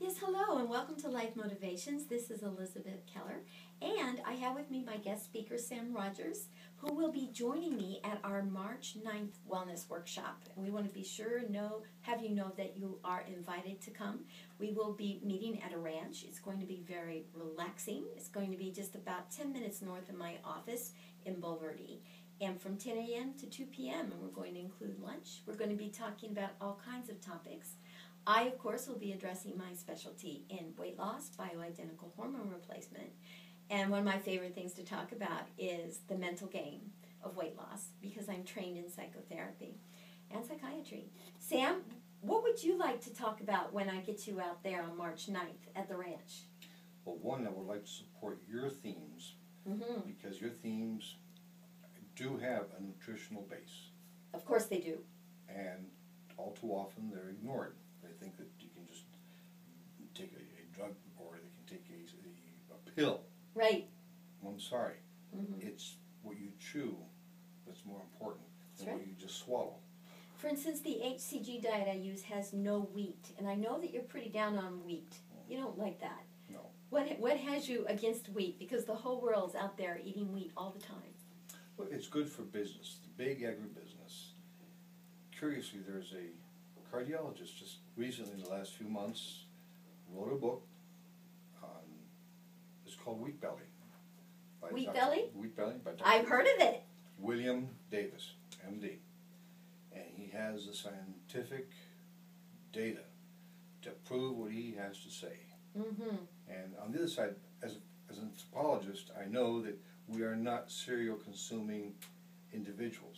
Yes, hello, and welcome to Life Motivations. This is Elizabeth Keller, and I have with me my guest speaker, Sam Rogers, who will be joining me at our March 9th Wellness Workshop. And we want to be sure and have you know that you are invited to come. We will be meeting at a ranch. It's going to be very relaxing. It's going to be just about 10 minutes north of my office in Bulverde. And from 10 a.m. to 2 p.m., and we're going to include lunch. We're going to be talking about all kinds of topics. I, of course, will be addressing my specialty in weight loss, bioidentical hormone replacement. And one of my favorite things to talk about is the mental game of weight loss, because I'm trained in psychotherapy and psychiatry. Sam, what would you like to talk about when I get you out there on March 9th at the ranch? Well, one, I would like to support your themes, because your themes do have a nutritional base. Of course they do. And all too often they're ignored. They think that you can just take a drug or they can take a pill. Right. Well, I'm sorry. It's what you chew that's more important than what you just swallow. For instance, the HCG diet I use has no wheat, and I know that you're pretty down on wheat. You don't like that. No. What has you against wheat? Because the whole world's out there eating wheat all the time. Well, it's good for business, the big agribusiness. Curiously, there's a cardiologist just recently in the last few months wrote a book on, it's called Wheat Belly. Wheat Belly? Wheat Belly by Dr. I've heard of it. William Davis, MD. And he has the scientific data to prove what he has to say. And on the other side, as an anthropologist, I know that we are not cereal consuming individuals.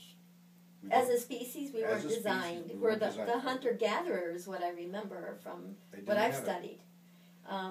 As a species, we weren't designed. We're the hunter-gatherers, what I remember from what I've studied.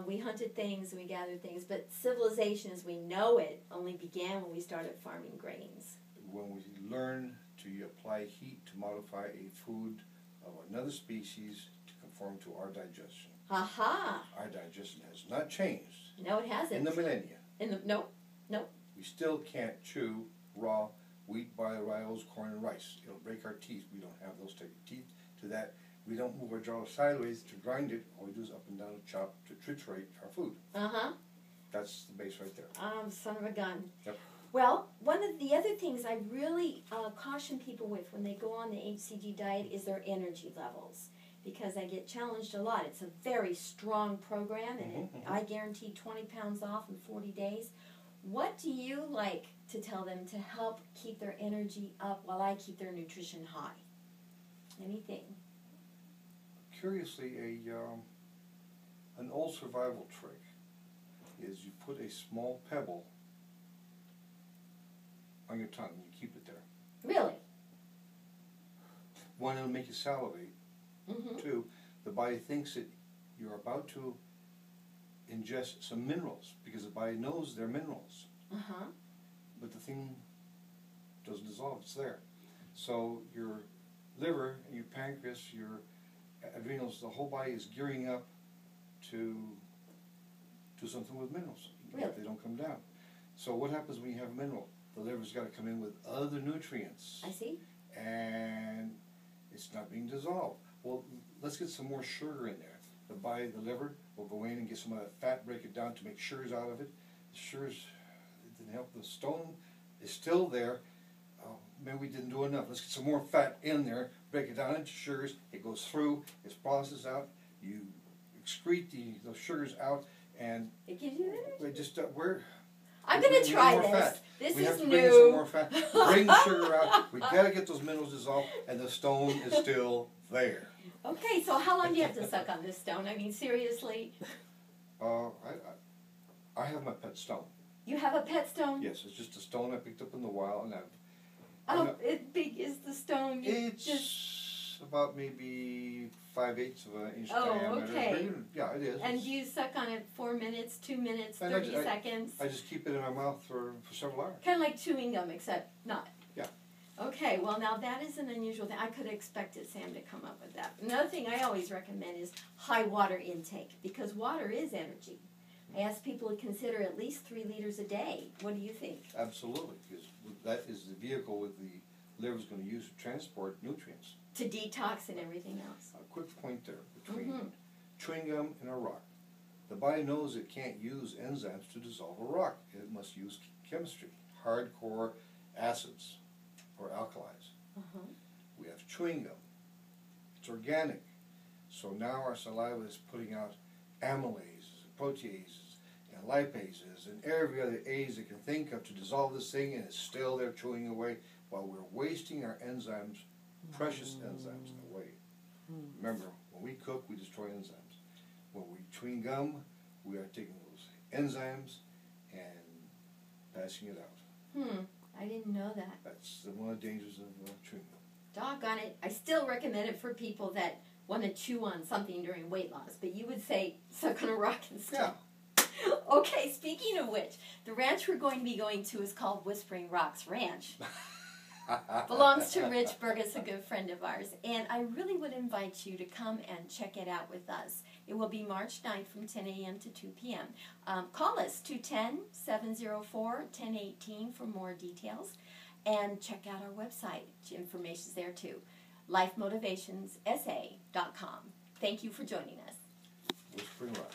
We hunted things and we gathered things, but civilization as we know it only began when we started farming grains. When we learn to apply heat to modify a food of another species to conform to our digestion. Aha! Our digestion has not changed. No, it hasn't. In the millennia. Nope. We still can't chew raw wheat, barley, rye, corn, and rice. It'll break our teeth. We don't have those type of teeth to that. We don't move our jaw sideways to grind it. All we do is up and down and chop to triturate our food. That's the base right there. Son of a gun. Yep. Well, one of the other things I really caution people with when they go on the HCG diet is their energy levels, because I get challenged a lot. It's a very strong program, and I guarantee 20 pounds off in 40 days. What do you like to tell them to help keep their energy up while I keep their nutrition high? Anything? Curiously, an old survival trick is you put a small pebble on your tongue and you keep it there. Really? One, it'll make you salivate. Two, the body thinks that you're about to ingest some minerals because the body knows they're minerals. But the thing doesn't dissolve, it's there. So your liver, your pancreas, your adrenals, the whole body is gearing up to do something with minerals. Really? If they don't come down. So what happens when you have a mineral? The liver's got to come in with other nutrients. I see. And it's not being dissolved. Well, let's get some more sugar in there. The liver will go in and get some of that fat, break it down to make sugars out of it. The sugars didn't help. The stone is still there. Maybe we didn't do enough. Let's get some more fat in there, break it down into sugars. It goes through, it's processed out. You excrete those sugars out, and it gives you energy. I'm going to try this. Fat. This we is have to new. bring in some more fat. Bring the sugar out. We got to get those minerals dissolved, and the stone is still there. Okay, so how long do you have to suck on this stone? I mean, seriously? I have my pet stone. You have a pet stone? Yes, it's just a stone I picked up in the wild, and how big is the stone? It's about maybe 5/8 of an inch diameter. Oh, okay. Yeah, it is. And do you suck on it 4 minutes, 2 minutes, 30 seconds? I just keep it in my mouth for several hours. Kind of like chewing gum, except not. Yeah. Okay, well now that is an unusual thing. I could have expected Sam to come up with that. Another thing I always recommend is high water intake, because water is energy. I ask people to consider at least 3 liters a day. What do you think? Absolutely, because that is the vehicle with the liver's going to use to transport nutrients. To detox and everything else. A quick point there between chewing gum in a rock. The body knows it can't use enzymes to dissolve a rock. It must use chemistry, hardcore acids or alkalis. We have chewing gum. It's organic. So now our saliva is putting out amylases, proteases, and lipases, and every other A's it can think of to dissolve this thing, and it's still there chewing away while we're wasting our enzymes, precious enzymes, away. Remember, when we cook, we destroy enzymes. When we chewing gum, we are taking those enzymes and passing it out. I didn't know that. That's one of the dangers of chewing gum. Doggone it. I still recommend it for people that want to chew on something during weight loss, but you would say suck on a rock instead. Yeah. Okay, speaking of which, the ranch we're going to be going to is called Whispering Rocks Ranch. Belongs to Rich Burgess, a good friend of ours, and I really would invite you to come and check it out with us. It will be March 9th from 10 a.m. to 2 p.m. Call us 210-704-1018 for more details, and check out our website. Information's there too. LifeMotivationsSA.com. Thank you for joining us. Whispering Rock.